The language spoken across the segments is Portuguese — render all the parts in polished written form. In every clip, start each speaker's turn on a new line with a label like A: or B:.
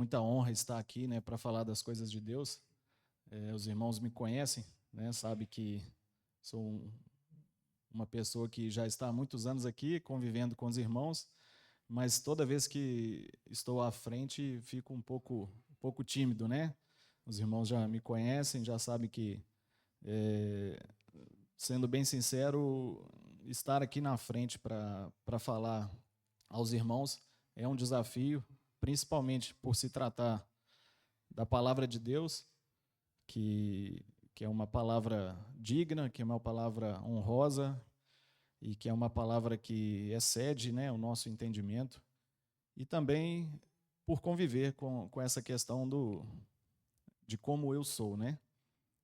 A: Muita honra estar aqui, né, para falar das coisas de Deus. Os irmãos me conhecem, né, sabe que sou uma pessoa que já está há muitos anos aqui convivendo com os irmãos, mas toda vez que estou à frente fico um pouco tímido, né? Os irmãos já me conhecem, já sabem que, sendo bem sincero, estar aqui na frente para falar aos irmãos é um desafio, principalmente por se tratar da palavra de Deus, que é uma palavra digna, que é uma palavra honrosa e que é uma palavra que excede, né, o nosso entendimento, e também por conviver com essa questão de como eu sou, né?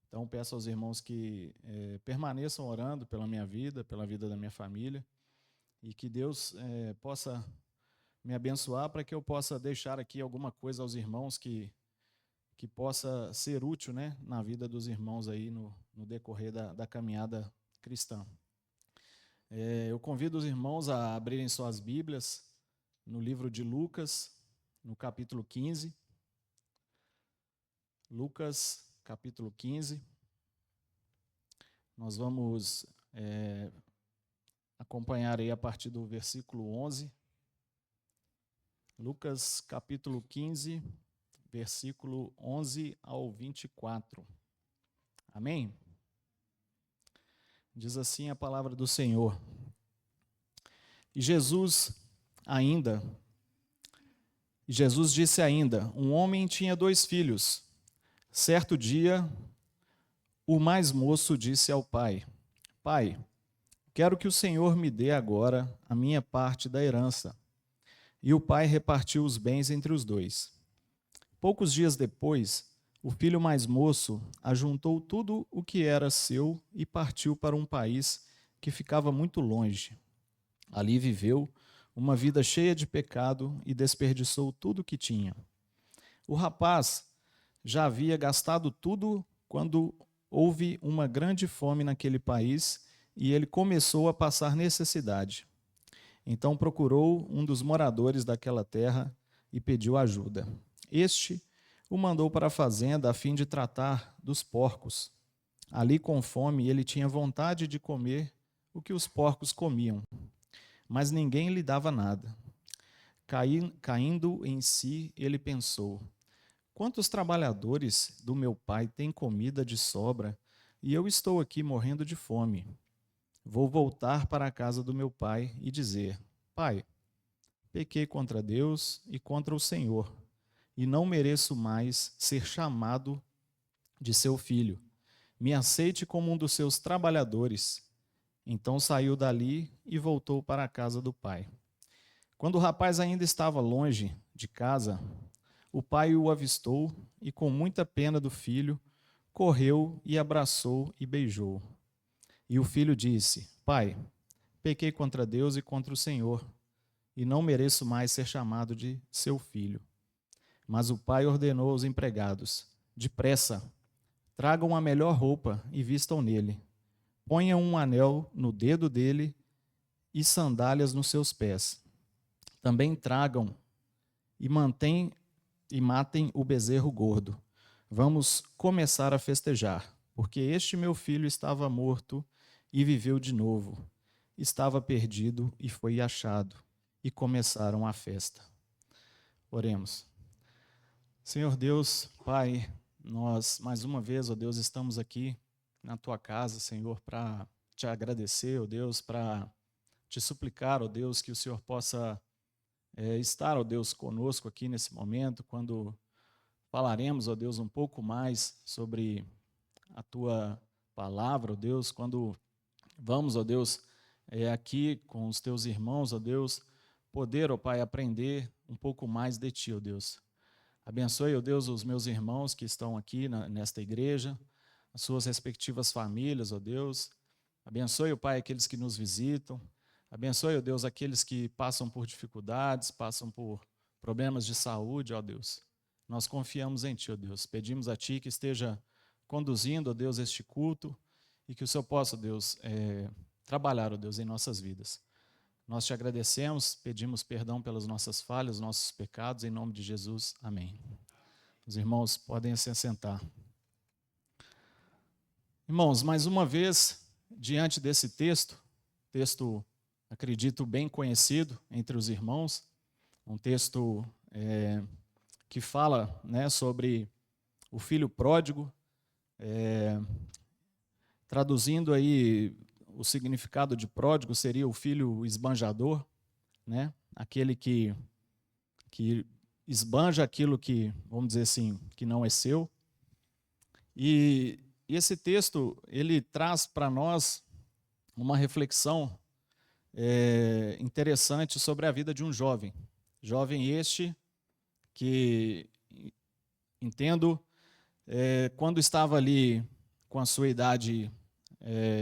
A: Então, peço aos irmãos que permaneçam orando pela minha vida, pela vida da minha família, e que Deus possa me abençoar para que eu possa deixar aqui alguma coisa aos irmãos que possa ser útil, né, na vida dos irmãos aí no decorrer da caminhada cristã. Eu convido os irmãos a abrirem suas Bíblias no livro de Lucas, no capítulo 15. Lucas, capítulo 15. Nós vamos acompanhar aí a partir do versículo 11. Lucas, capítulo 15, versículo 11 ao 24. Amém? Diz assim a palavra do Senhor. E Jesus disse ainda: um homem tinha 2 filhos. Certo dia, o mais moço disse ao pai: Pai, quero que o Senhor me dê agora a minha parte da herança. E o pai repartiu os bens entre os 2. Poucos dias depois, o filho mais moço ajuntou tudo o que era seu e partiu para um país que ficava muito longe. Ali viveu uma vida cheia de pecado e desperdiçou tudo o que tinha. O rapaz já havia gastado tudo quando houve uma grande fome naquele país e ele começou a passar necessidade. Então procurou um dos moradores daquela terra e pediu ajuda. Este o mandou para a fazenda a fim de tratar dos porcos. Ali, com fome, ele tinha vontade de comer o que os porcos comiam, mas ninguém lhe dava nada. Caindo em si, ele pensou: quantos trabalhadores do meu pai têm comida de sobra e eu estou aqui morrendo de fome? Vou voltar para a casa do meu pai e dizer: Pai, pequei contra Deus e contra o Senhor, e não mereço mais ser chamado de seu filho. Me aceite como um dos seus trabalhadores. Então saiu dali e voltou para a casa do pai. Quando o rapaz ainda estava longe de casa, o pai o avistou e, com muita pena do filho, correu e abraçou e beijou. E o filho disse: Pai, pequei contra Deus e contra o Senhor, e não mereço mais ser chamado de seu filho. Mas o pai ordenou aos empregados: depressa, tragam a melhor roupa e vistam nele. Ponham um anel no dedo dele e sandálias nos seus pés. Também tragam e matem o bezerro gordo. Vamos começar a festejar, porque este meu filho estava morto e viveu de novo. Estava perdido e foi achado. E começaram a festa. Oremos. Senhor Deus, Pai, nós mais uma vez, ó Deus, estamos aqui na Tua casa, Senhor, para Te agradecer, ó Deus, para Te suplicar, ó Deus, que o Senhor possa estar, ó Deus, conosco aqui nesse momento, quando falaremos, ó Deus, um pouco mais sobre a Tua palavra, ó Deus, quando vamos, ó Deus, aqui com os Teus irmãos, ó Deus, poder, ó Pai, aprender um pouco mais de Ti, ó Deus. Abençoe, ó Deus, os meus irmãos que estão aqui nesta igreja, as suas respectivas famílias, ó Deus. Abençoe, ó Pai, aqueles que nos visitam. Abençoe, ó Deus, aqueles que passam por dificuldades, passam por problemas de saúde, ó Deus. Nós confiamos em Ti, ó Deus. Pedimos a Ti que esteja conduzindo, ó Deus, este culto e que o Senhor possa, ó Deus, trabalhar, ó Deus, em nossas vidas. Nós te agradecemos, pedimos perdão pelas nossas falhas, nossos pecados, em nome de Jesus. Amém. Os irmãos podem se assentar. Irmãos, mais uma vez, diante desse texto, acredito, bem conhecido entre os irmãos, um texto que fala, né, sobre o filho pródigo, traduzindo aí o significado de pródigo seria o filho esbanjador, né? Aquele que esbanja aquilo que, vamos dizer assim, que não é seu. E esse texto, ele traz para nós uma reflexão interessante sobre a vida de um jovem. Jovem este que, entendo, quando estava ali com a sua idade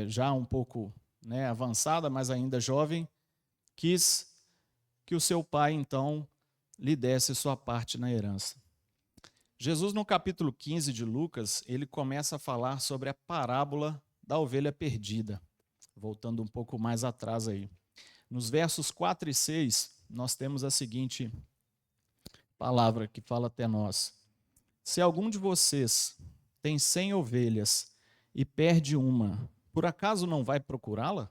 A: já um pouco, né, avançada, mas ainda jovem, quis que o seu pai, então, lhe desse sua parte na herança. Jesus, no capítulo 15 de Lucas, ele começa a falar sobre a parábola da ovelha perdida. Voltando um pouco mais atrás aí. Nos versos 4 e 6, nós temos a seguinte palavra que fala até nós. Se algum de vocês tem 100 ovelhas e perde uma, por acaso não vai procurá-la?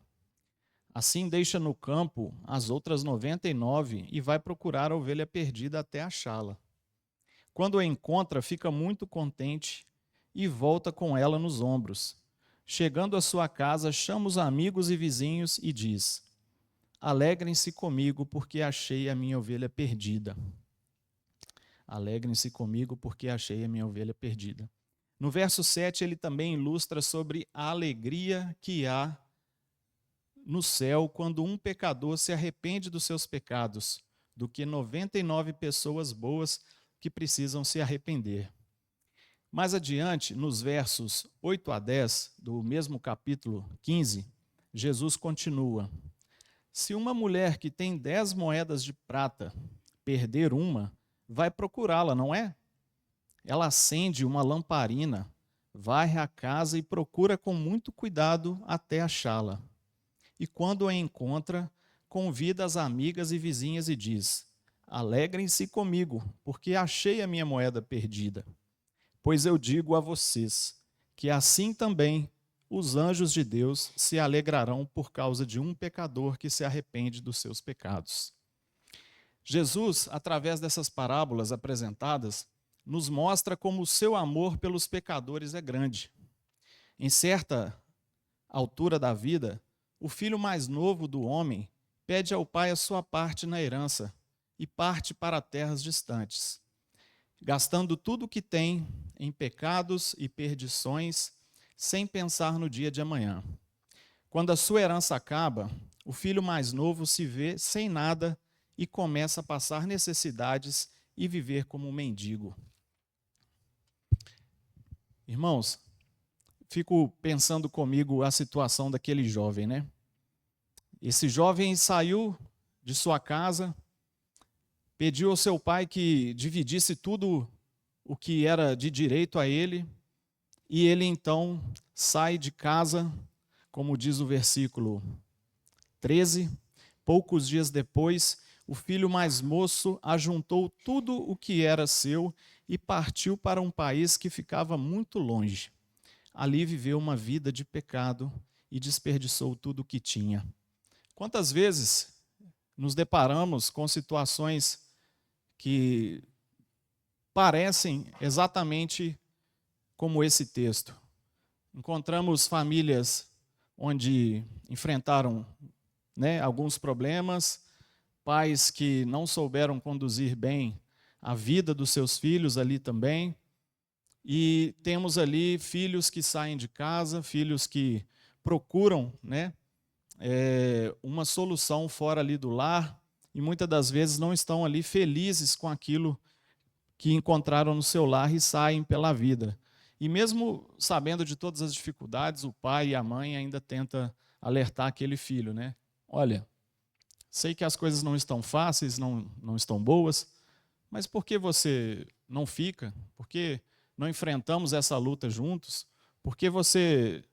A: Assim deixa no campo as outras 99 e vai procurar a ovelha perdida até achá-la. Quando a encontra, fica muito contente e volta com ela nos ombros. Chegando à sua casa, chama os amigos e vizinhos e diz: Alegrem-se comigo porque achei a minha ovelha perdida. Alegrem-se comigo porque achei a minha ovelha perdida. No verso 7, ele também ilustra sobre a alegria que há no céu quando um pecador se arrepende dos seus pecados, do que 99 pessoas boas que precisam se arrepender. Mais adiante, nos versos 8 a 10 do mesmo capítulo 15, Jesus continua: Se uma mulher que tem 10 moedas de prata perder uma, vai procurá-la, não é? Ela acende uma lamparina, varre a casa e procura com muito cuidado até achá-la. E quando a encontra, convida as amigas e vizinhas e diz: Alegrem-se comigo, porque achei a minha moeda perdida. Pois eu digo a vocês que assim também os anjos de Deus se alegrarão por causa de um pecador que se arrepende dos seus pecados. Jesus, através dessas parábolas apresentadas, nos mostra como o seu amor pelos pecadores é grande. Em certa altura da vida, o filho mais novo do homem pede ao pai a sua parte na herança e parte para terras distantes, gastando tudo o que tem em pecados e perdições, sem pensar no dia de amanhã. Quando a sua herança acaba, o filho mais novo se vê sem nada e começa a passar necessidades e viver como um mendigo. Irmãos, fico pensando comigo a situação daquele jovem, né? Esse jovem saiu de sua casa, pediu ao seu pai que dividisse tudo o que era de direito a ele, e ele então sai de casa, como diz o versículo 13. Poucos dias depois, o filho mais moço ajuntou tudo o que era seu e partiu para um país que ficava muito longe. Ali viveu uma vida de pecado e desperdiçou tudo o que tinha. Quantas vezes nos deparamos com situações que parecem exatamente como esse texto? Encontramos famílias onde enfrentaram, né, alguns problemas, pais que não souberam conduzir bem a vida dos seus filhos ali também, e temos ali filhos que saem de casa, filhos que procuram, né, uma solução fora ali do lar, e muitas das vezes não estão ali felizes com aquilo que encontraram no seu lar e saem pela vida. E mesmo sabendo de todas as dificuldades, o pai e a mãe ainda tentam alertar aquele filho, né? Olha, sei que as coisas não estão fáceis, não estão boas, mas por que você não fica? Por que não enfrentamos essa luta juntos? Por que você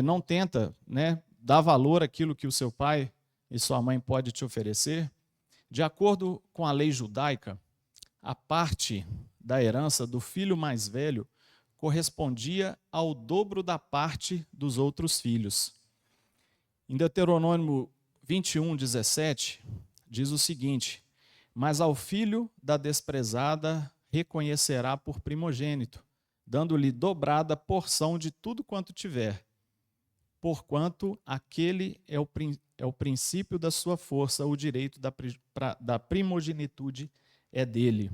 A: não tenta, né, dar valor àquilo que o seu pai e sua mãe pode te oferecer? De acordo com a lei judaica, a parte da herança do filho mais velho correspondia ao dobro da parte dos outros filhos. Em Deuteronômio 21:17, diz o seguinte: mas ao filho da desprezada reconhecerá por primogênito, dando-lhe dobrada porção de tudo quanto tiver, porquanto aquele é o princípio da sua força, o direito da primogenitude é dele.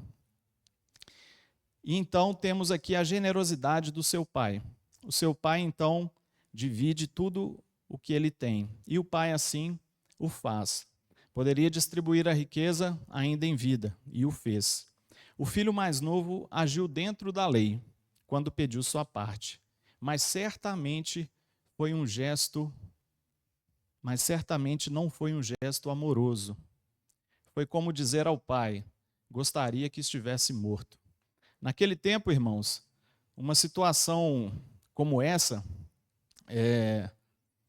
A: E então temos aqui a generosidade do seu pai. O seu pai, então, divide tudo o que ele tem. E o pai, assim, o faz. Poderia distribuir a riqueza ainda em vida, e o fez. O filho mais novo agiu dentro da lei, quando pediu sua parte. Mas certamente não foi um gesto amoroso. Foi como dizer ao pai: gostaria que estivesse morto. Naquele tempo, irmãos, uma situação como essa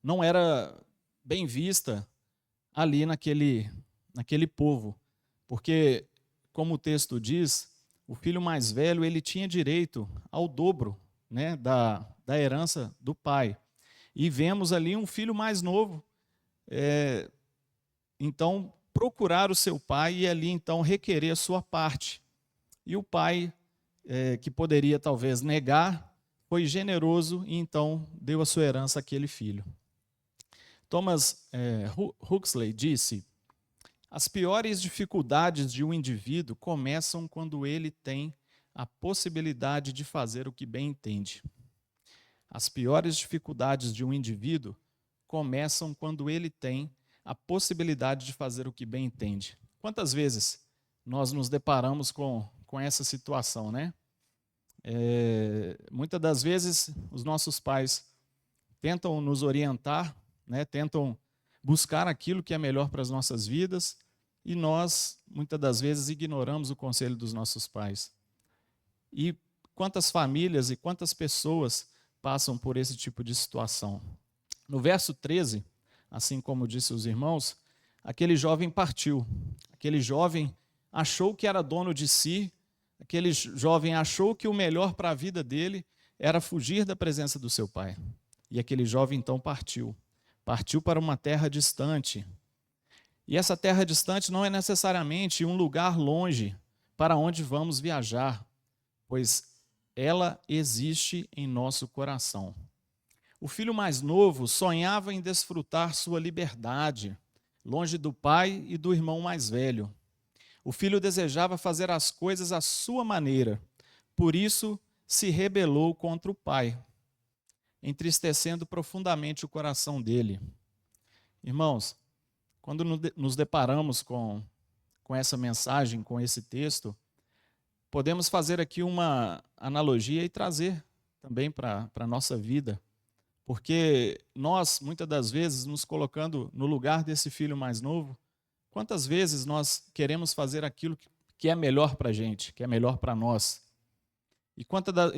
A: não era bem vista ali naquele povo, porque, como o texto diz, o filho mais velho ele tinha direito ao dobro, né, da herança do pai. E vemos ali um filho mais novo, então, procurar o seu pai e ali então requerer a sua parte. E o pai, que poderia talvez negar, foi generoso e então deu a sua herança àquele filho. Thomas Huxley disse: as piores dificuldades de um indivíduo começam quando ele tem a possibilidade de fazer o que bem entende. As piores dificuldades de um indivíduo começam quando ele tem a possibilidade de fazer o que bem entende. Quantas vezes nós nos deparamos com essa situação, né? Muitas das vezes os nossos pais tentam nos orientar, né? Tentam buscar aquilo que é melhor para as nossas vidas e nós, muitas das vezes, ignoramos o conselho dos nossos pais. E quantas famílias e quantas pessoas passam por esse tipo de situação? No verso 13, assim como disse os irmãos, aquele jovem partiu. Aquele jovem achou que era dono de si, aquele jovem achou que o melhor para a vida dele era fugir da presença do seu pai. E aquele jovem então partiu. Partiu para uma terra distante. E essa terra distante não é necessariamente um lugar longe para onde vamos viajar, pois ela existe em nosso coração. O filho mais novo sonhava em desfrutar sua liberdade, longe do pai e do irmão mais velho. O filho desejava fazer as coisas à sua maneira, por isso se rebelou contra o pai, entristecendo profundamente o coração dele. Irmãos, quando nos deparamos com essa mensagem, com esse texto, podemos fazer aqui uma analogia e trazer também para a nossa vida. Porque nós, muitas das vezes, nos colocando no lugar desse filho mais novo, quantas vezes nós queremos fazer aquilo que é melhor para a gente, que é melhor para nós? E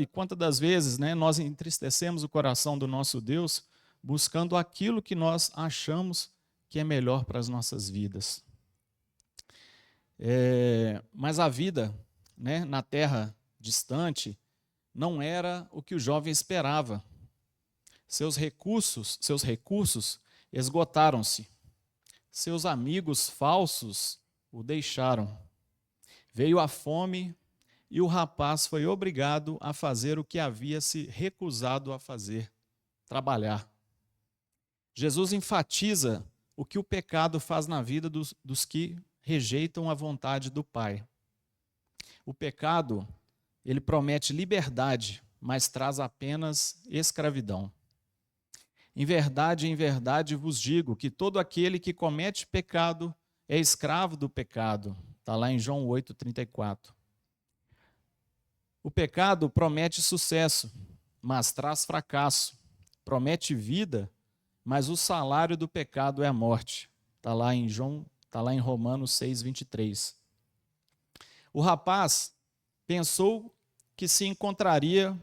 A: quantas das vezes, né, nós entristecemos o coração do nosso Deus buscando aquilo que nós achamos que é melhor para as nossas vidas. Mas a vida, né, na terra distante não era o que o jovem esperava. Seus recursos esgotaram-se. Seus amigos falsos o deixaram. Veio a fome e o rapaz foi obrigado a fazer o que havia se recusado a fazer, trabalhar. Jesus enfatiza o que o pecado faz na vida dos que rejeitam a vontade do Pai. O pecado, ele promete liberdade, mas traz apenas escravidão. Em verdade vos digo que todo aquele que comete pecado é escravo do pecado. Está lá em João 8,34. O pecado promete sucesso, mas traz fracasso. Promete vida, mas o salário do pecado é a morte. Está lá em Romanos 6,23. O rapaz pensou que se encontraria,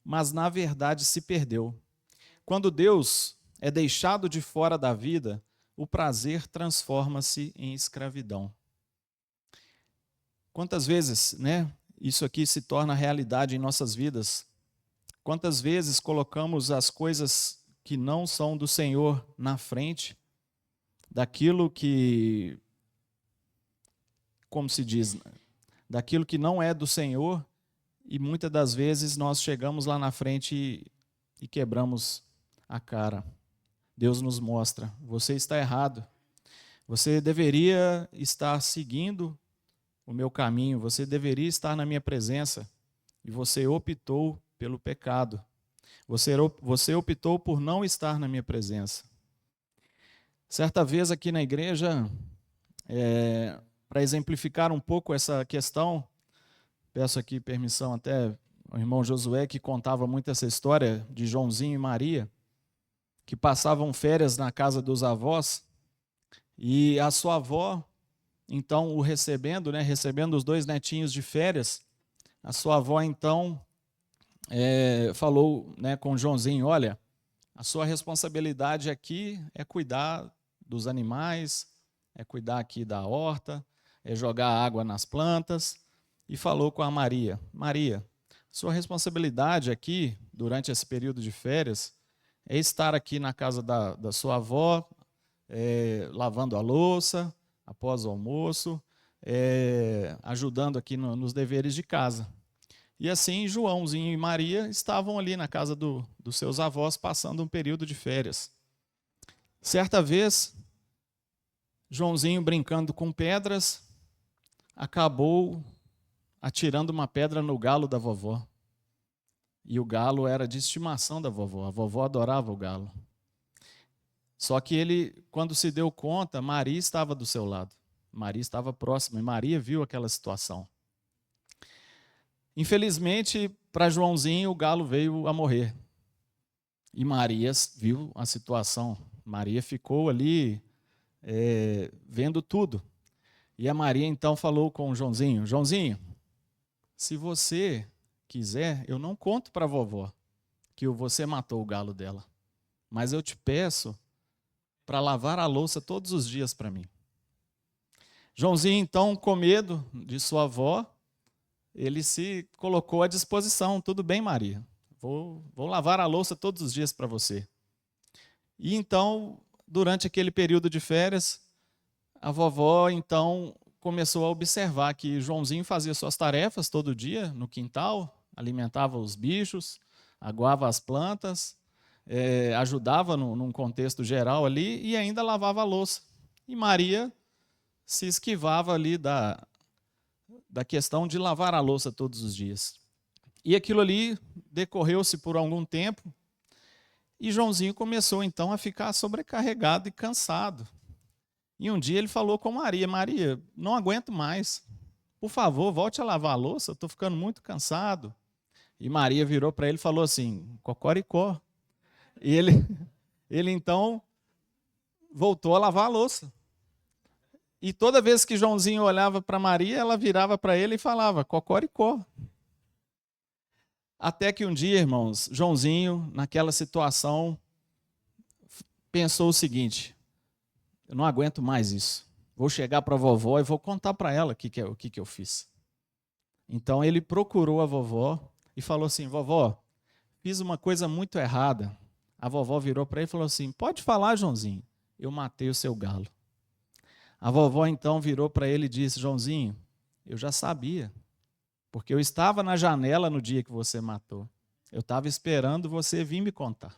A: mas na verdade se perdeu. Quando Deus é deixado de fora da vida, o prazer transforma-se em escravidão. Quantas vezes, né, isso aqui se torna realidade em nossas vidas? Quantas vezes colocamos as coisas que não são do Senhor na frente daquilo que, como se diz, daquilo que não é do Senhor, e muitas das vezes nós chegamos lá na frente e quebramos a cara. Deus nos mostra, você está errado. Você deveria estar seguindo o meu caminho, você deveria estar na minha presença, e você optou pelo pecado. Você optou por não estar na minha presença. Certa vez aqui na igreja, para exemplificar um pouco essa questão, peço aqui permissão até ao irmão Josué, que contava muito essa história de Joãozinho e Maria, que passavam férias na casa dos avós, e a sua avó, então, o recebendo, né, recebendo os 2 netinhos de férias, a sua avó, então, falou, né, com o Joãozinho, olha, a sua responsabilidade aqui é cuidar dos animais, é cuidar aqui da horta, é jogar água nas plantas, e falou com a Maria, Maria, sua responsabilidade aqui, durante esse período de férias, é estar aqui na casa da sua avó, lavando a louça, após o almoço, ajudando aqui nos deveres de casa. E assim, Joãozinho e Maria estavam ali na casa dos seus avós, passando um período de férias. Certa vez, Joãozinho, brincando com pedras, acabou atirando uma pedra no galo da vovó. E o galo era de estimação da vovó, a vovó adorava o galo. Só que ele, quando se deu conta, Maria estava do seu lado. Maria estava próxima e Maria viu aquela situação. Infelizmente, para Joãozinho, o galo veio a morrer. E Maria viu a situação. Maria ficou ali vendo tudo. E a Maria então falou com o Joãozinho, Joãozinho, se você quiser, eu não conto para a vovó que você matou o galo dela. Mas eu te peço para lavar a louça todos os dias para mim. Joãozinho, então, com medo de sua avó, ele se colocou à disposição. Tudo bem, Maria, vou lavar a louça todos os dias para você. E então, durante aquele período de férias, a vovó, então, começou a observar que Joãozinho fazia suas tarefas todo dia no quintal, alimentava os bichos, aguava as plantas, ajudava num contexto geral ali e ainda lavava a louça. E Maria se esquivava ali da questão de lavar a louça todos os dias. E aquilo ali decorreu-se por algum tempo e Joãozinho começou então a ficar sobrecarregado e cansado. E um dia ele falou com Maria, Maria, não aguento mais, por favor, volte a lavar a louça, eu estou ficando muito cansado. E Maria virou para ele e falou assim, cocoricó. E ele então voltou a lavar a louça. E toda vez que Joãozinho olhava para Maria, ela virava para ele e falava, cocoricó. Até que um dia, irmãos, Joãozinho, naquela situação, pensou o seguinte, eu não aguento mais isso. Vou chegar para a vovó e vou contar para ela o que eu fiz. Então ele procurou a vovó e falou assim, vovó, fiz uma coisa muito errada. A vovó virou para ele e falou assim, pode falar, Joãozinho, eu matei o seu galo. A vovó então virou para ele e disse, Joãozinho, eu já sabia, porque eu estava na janela no dia que você matou. Eu estava esperando você vir me contar.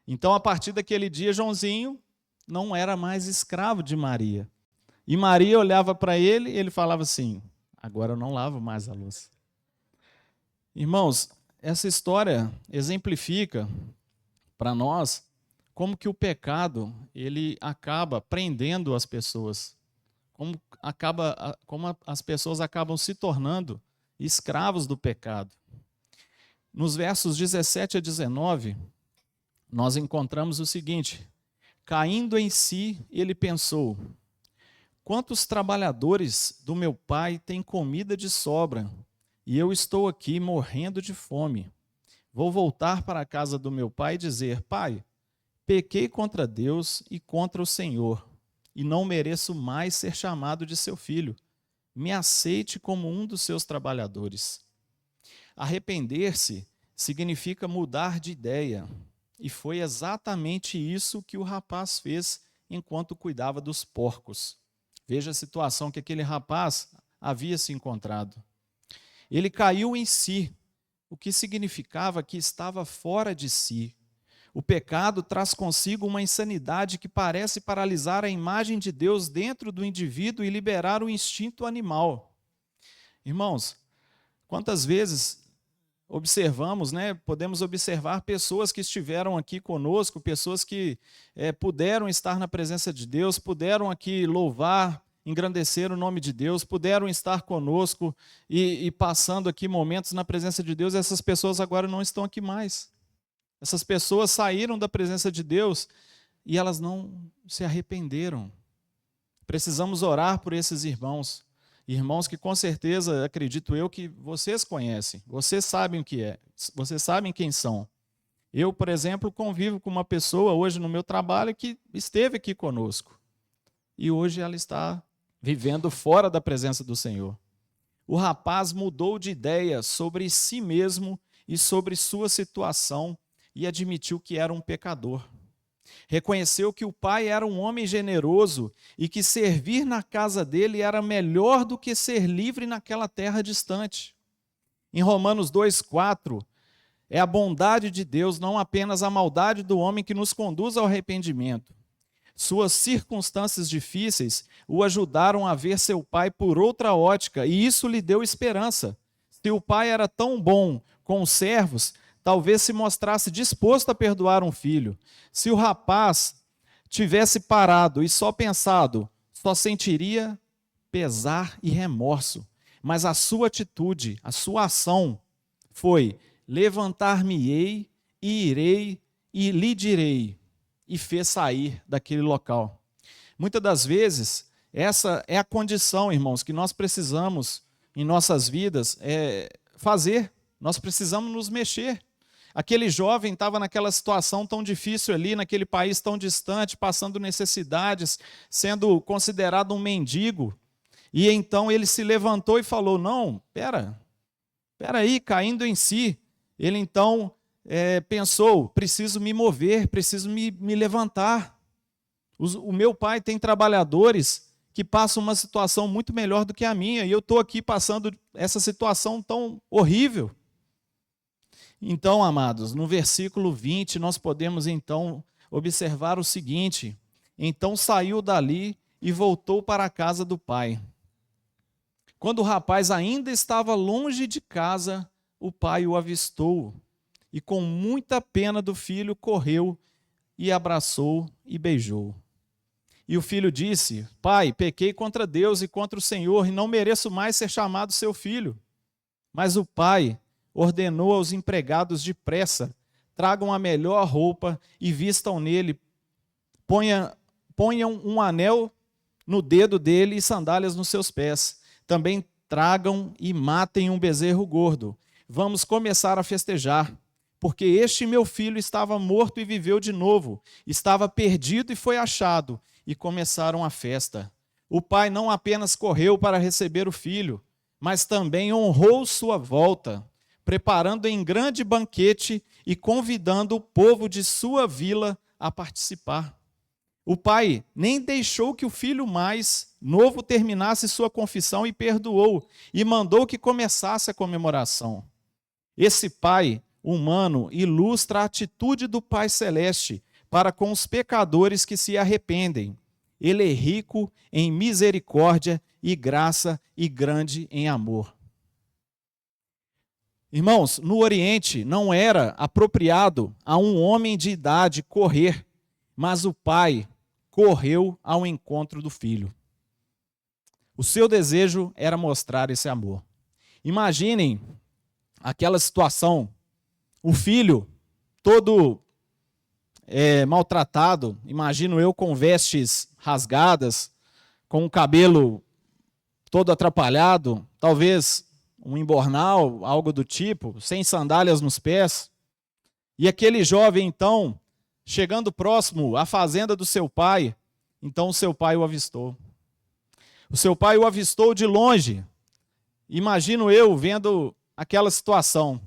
A: Então, a partir daquele dia, Joãozinho não era mais escravo de Maria. E Maria olhava para ele e ele falava assim, agora eu não lavo mais a louça. Irmãos, essa história exemplifica para nós como que o pecado ele acaba prendendo as pessoas, como as pessoas acabam se tornando escravos do pecado. Nos versos 17 a 19, nós encontramos o seguinte, caindo em si, ele pensou, quantos trabalhadores do meu pai têm comida de sobra, e eu estou aqui morrendo de fome. Vou voltar para a casa do meu pai e dizer, pai, pequei contra Deus e contra o Senhor, e não mereço mais ser chamado de seu filho. Me aceite como um dos seus trabalhadores. Arrepender-se significa mudar de ideia, e foi exatamente isso que o rapaz fez enquanto cuidava dos porcos. Veja a situação que aquele rapaz havia se encontrado. Ele caiu em si, o que significava que estava fora de si. O pecado traz consigo uma insanidade que parece paralisar a imagem de Deus dentro do indivíduo e liberar o instinto animal. Irmãos, quantas vezes observamos, podemos observar pessoas que estiveram aqui conosco, pessoas que puderam estar na presença de Deus, puderam aqui louvar, engrandecer o nome de Deus, puderam estar conosco e passando aqui momentos na presença de Deus. Essas pessoas agora não estão aqui mais. Essas pessoas saíram da presença de Deus e elas não se arrependeram. Precisamos orar por esses irmãos. Irmãos que com certeza, acredito eu, que vocês conhecem. Vocês sabem o que é. Vocês sabem quem são. Eu, por exemplo, convivo com uma pessoa hoje no meu trabalho que esteve aqui conosco. E hoje ela está vivendo fora da presença do Senhor. O rapaz mudou de ideia sobre si mesmo e sobre sua situação e admitiu que era um pecador. Reconheceu que o pai era um homem generoso e que servir na casa dele era melhor do que ser livre naquela terra distante. Em Romanos 2,4, é a bondade de Deus, não apenas a maldade do homem, que nos conduz ao arrependimento. Suas circunstâncias difíceis o ajudaram a ver seu pai por outra ótica, e isso lhe deu esperança. Se o pai era tão bom com os servos, talvez se mostrasse disposto a perdoar um filho. Se o rapaz tivesse parado e só pensado, só sentiria pesar e remorso. Mas a sua atitude, a sua ação foi: levantar-me-ei e irei e lhe direi, e fez sair daquele local. Muitas das vezes, essa é a condição, irmãos, que nós precisamos em nossas vidas fazer. Nós precisamos nos mexer. Aquele jovem estava naquela situação tão difícil ali, naquele país tão distante, passando necessidades, sendo considerado um mendigo. E então ele se levantou e falou: não, espera aí, caindo em si. Ele então pensou: preciso me mover, preciso me levantar. O meu pai tem trabalhadores que passam uma situação muito melhor do que a minha, e eu estou aqui passando essa situação tão horrível. Então, amados, no versículo 20, nós podemos então observar o seguinte: então saiu dali e voltou para a casa do pai. Quando o rapaz ainda estava longe de casa, o pai o avistou e, com muita pena do filho, correu e abraçou e beijou. E o filho disse: pai, pequei contra Deus e contra o Senhor e não mereço mais ser chamado seu filho. Mas o pai ordenou aos empregados depressa: tragam a melhor roupa e vistam nele, ponham um anel no dedo dele e sandálias nos seus pés. Também tragam e matem um bezerro gordo. Vamos começar a festejar, porque este meu filho estava morto e viveu de novo, estava perdido e foi achado. E começaram a festa. O pai não apenas correu para receber o filho, mas também honrou sua volta, preparando em grande banquete e convidando o povo de sua vila a participar. O pai nem deixou que o filho mais novo terminasse sua confissão e perdoou, e mandou que começasse a comemoração. Esse pai humano ilustra a atitude do Pai Celeste para com os pecadores que se arrependem. Ele é rico em misericórdia e graça e grande em amor. Irmãos, no Oriente não era apropriado a um homem de idade correr, mas o pai correu ao encontro do filho. O seu desejo era mostrar esse amor. Imaginem aquela situação, o filho todo maltratado, imagino eu, com vestes rasgadas, com o cabelo todo atrapalhado, talvez um embornal, algo do tipo, sem sandálias nos pés. E aquele jovem, então, chegando próximo à fazenda do seu pai, então o seu pai o avistou. O seu pai o avistou de longe. Imagino eu vendo aquela situação.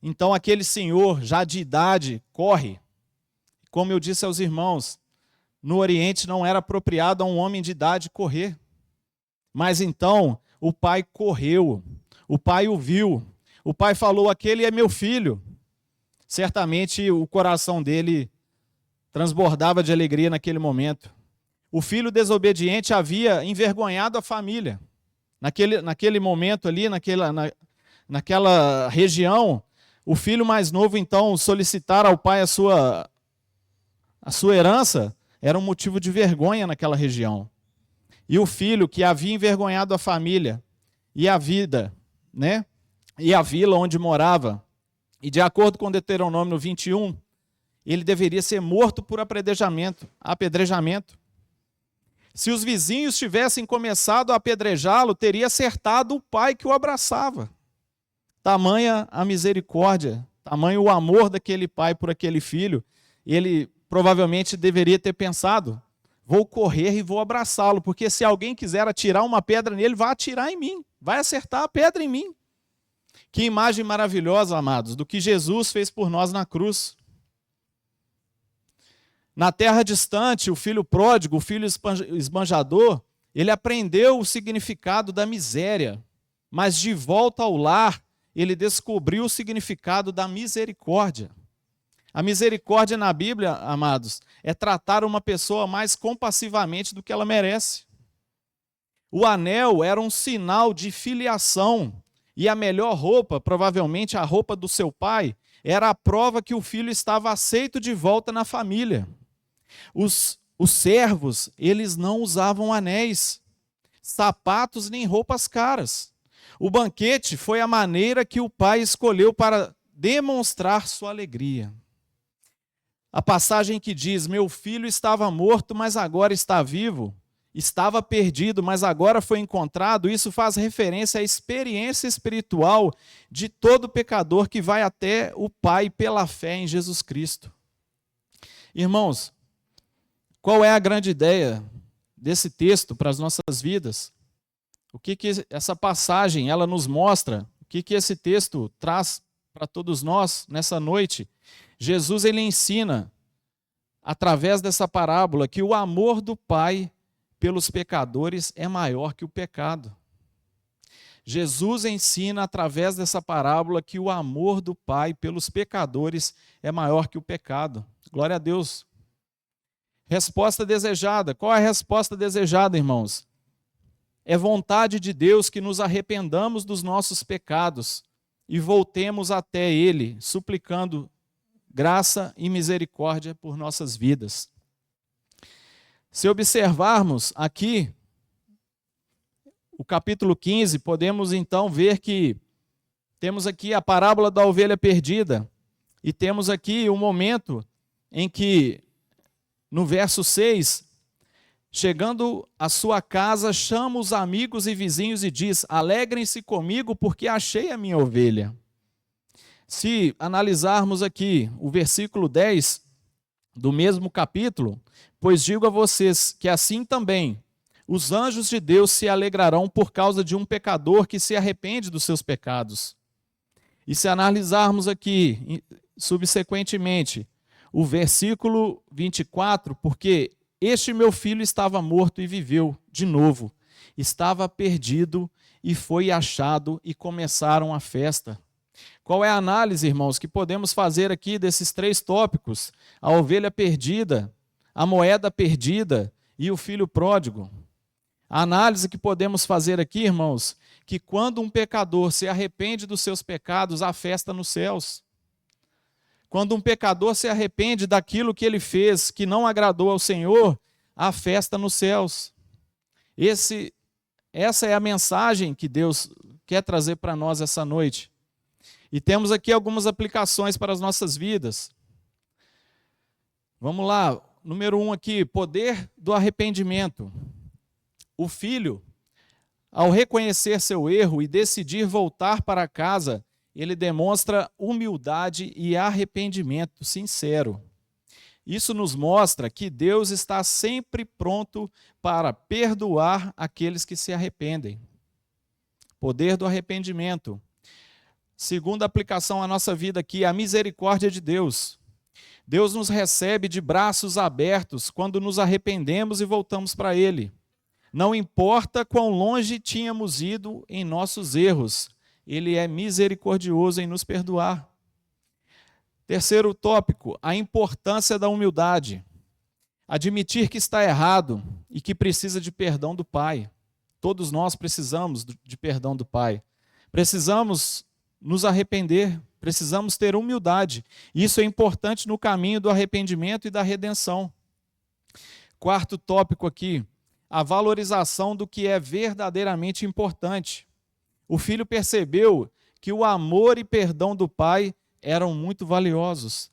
A: Então aquele senhor, já de idade, corre. Como eu disse aos irmãos, no Oriente não era apropriado a um homem de idade correr. Mas então o pai correu, o pai o viu, o pai falou: aquele é meu filho. Certamente o coração dele transbordava de alegria naquele momento. O filho desobediente havia envergonhado a família. Naquele momento ali, naquela região, o filho mais novo, então, solicitar ao pai a sua herança era um motivo de vergonha naquela região. E o filho que havia envergonhado a família e a vida, né? E a vila onde morava, e de acordo com Deuteronômio 21, ele deveria ser morto por apedrejamento. Se os vizinhos tivessem começado a apedrejá-lo, teria acertado o pai que o abraçava. Tamanha a misericórdia, tamanho o amor daquele pai por aquele filho. Ele provavelmente deveria ter pensado: vou correr e vou abraçá-lo, porque se alguém quiser atirar uma pedra nele, vai atirar em mim, vai acertar a pedra em mim. Que imagem maravilhosa, amados, do que Jesus fez por nós na cruz. Na terra distante, o filho pródigo, o filho esbanjador, ele aprendeu o significado da miséria, mas de volta ao lar, ele descobriu o significado da misericórdia. A misericórdia na Bíblia, amados, é tratar uma pessoa mais compassivamente do que ela merece. O anel era um sinal de filiação, e a melhor roupa, provavelmente a roupa do seu pai, era a prova que o filho estava aceito de volta na família. Os servos, eles não usavam anéis, sapatos nem roupas caras. O banquete foi a maneira que o pai escolheu para demonstrar sua alegria. A passagem que diz: meu filho estava morto, mas agora está vivo. Estava perdido, mas agora foi encontrado. Isso faz referência à experiência espiritual de todo pecador que vai até o Pai pela fé em Jesus Cristo. Irmãos, qual é a grande ideia desse texto para as nossas vidas? O que essa passagem ela nos mostra? O que esse texto traz para todos nós nessa noite? Jesus ele ensina, através dessa parábola, que o amor do Pai pelos pecadores é maior que o pecado. Jesus ensina, através dessa parábola, que o amor do Pai pelos pecadores é maior que o pecado. Glória a Deus. Resposta desejada. Qual é a resposta desejada, irmãos? É vontade de Deus que nos arrependamos dos nossos pecados e voltemos até Ele, suplicando graça e misericórdia por nossas vidas. Se observarmos aqui o capítulo 15, podemos então ver que temos aqui a parábola da ovelha perdida e temos aqui um momento em que, no verso 6, chegando à sua casa, chama os amigos e vizinhos e diz: alegrem-se comigo porque achei a minha ovelha. Se analisarmos aqui o versículo 10 do mesmo capítulo: pois digo a vocês que assim também os anjos de Deus se alegrarão por causa de um pecador que se arrepende dos seus pecados. E se analisarmos aqui, subsequentemente, o versículo 24, porque este meu filho estava morto e viveu de novo, estava perdido e foi achado, e começaram a festa. Qual é a análise, irmãos, que podemos fazer aqui desses três tópicos? A ovelha perdida, a moeda perdida e o filho pródigo. A análise que podemos fazer aqui, irmãos, que quando um pecador se arrepende dos seus pecados, há festa nos céus. Quando um pecador se arrepende daquilo que ele fez, que não agradou ao Senhor, há festa nos céus. Essa é a mensagem que Deus quer trazer para nós essa noite. E temos aqui algumas aplicações para as nossas vidas. Vamos lá, número 1 aqui, poder do arrependimento. O filho, ao reconhecer seu erro e decidir voltar para casa, ele demonstra humildade e arrependimento sincero. Isso nos mostra que Deus está sempre pronto para perdoar aqueles que se arrependem. Poder do arrependimento. Segunda aplicação à nossa vida aqui, a misericórdia de Deus. Deus nos recebe de braços abertos quando nos arrependemos e voltamos para Ele. Não importa quão longe tínhamos ido em nossos erros, Ele é misericordioso em nos perdoar. Terceiro tópico, a importância da humildade. Admitir que está errado e que precisa de perdão do Pai. Todos nós precisamos de perdão do Pai. Precisamos nos arrepender, precisamos ter humildade. Isso é importante no caminho do arrependimento e da redenção. Quarto tópico aqui, a valorização do que é verdadeiramente importante. O filho percebeu que o amor e perdão do pai eram muito valiosos.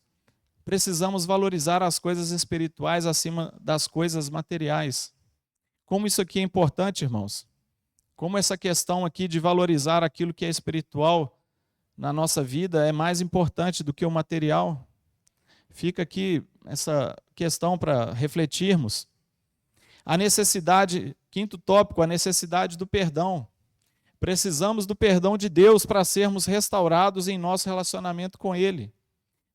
A: Precisamos valorizar as coisas espirituais acima das coisas materiais. Como isso aqui é importante, irmãos? Como essa questão aqui de valorizar aquilo que é espiritual na nossa vida é mais importante do que o material? Fica aqui essa questão para refletirmos. A necessidade, quinto tópico, a necessidade do perdão. Precisamos do perdão de Deus para sermos restaurados em nosso relacionamento com Ele.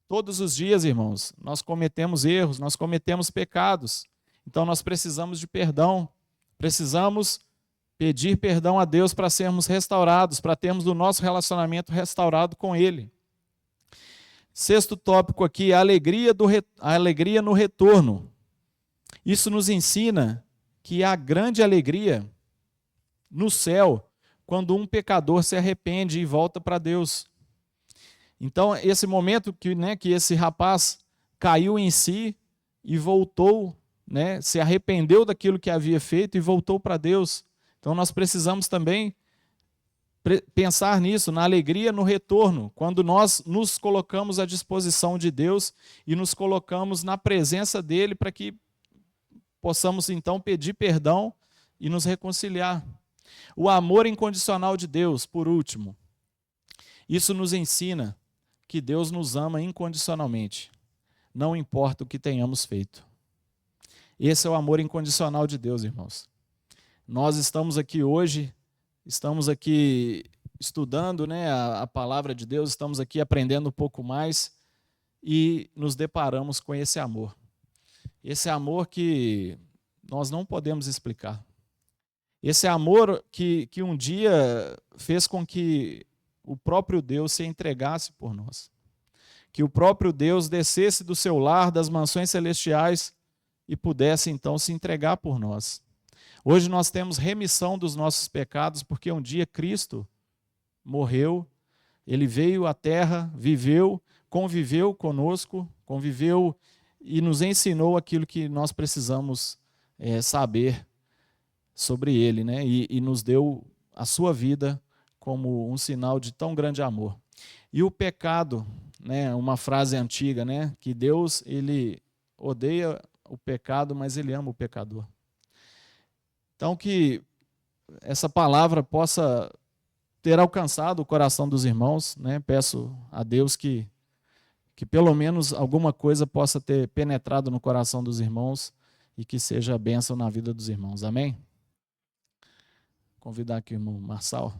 A: Todos os dias, irmãos, nós cometemos erros, nós cometemos pecados. Então nós precisamos de perdão. Precisamos pedir perdão a Deus para sermos restaurados, para termos o nosso relacionamento restaurado com Ele. Sexto tópico aqui, a alegria no retorno. Isso nos ensina que há grande alegria no céu quando um pecador se arrepende e volta para Deus. Então, esse momento que esse rapaz caiu em si e voltou, se arrependeu daquilo que havia feito e voltou para Deus. Então, nós precisamos também pensar nisso, na alegria no retorno, quando nós nos colocamos à disposição de Deus e nos colocamos na presença dEle para que possamos então pedir perdão e nos reconciliar. O amor incondicional de Deus, por último. Isso nos ensina que Deus nos ama incondicionalmente, não importa o que tenhamos feito. Esse é o amor incondicional de Deus, irmãos. Nós estamos aqui hoje, estamos aqui estudando a palavra de Deus, estamos aqui aprendendo um pouco mais e nos deparamos com esse amor. Esse amor que nós não podemos explicar. Esse amor que um dia fez com que o próprio Deus se entregasse por nós. Que o próprio Deus descesse do seu lar, das mansões celestiais, e pudesse então se entregar por nós. Hoje nós temos remissão dos nossos pecados, porque um dia Cristo morreu, Ele veio à terra, viveu, conviveu conosco, conviveu e nos ensinou aquilo que nós precisamos saber sobre Ele, e nos deu a sua vida como um sinal de tão grande amor. E o pecado, uma frase antiga, que Deus, Ele odeia o pecado, mas Ele ama o pecador. Então que essa palavra possa ter alcançado o coração dos irmãos, Peço a Deus que pelo menos alguma coisa possa ter penetrado no coração dos irmãos e que seja bênção na vida dos irmãos. Amém? Convidar aqui o irmão Marçal.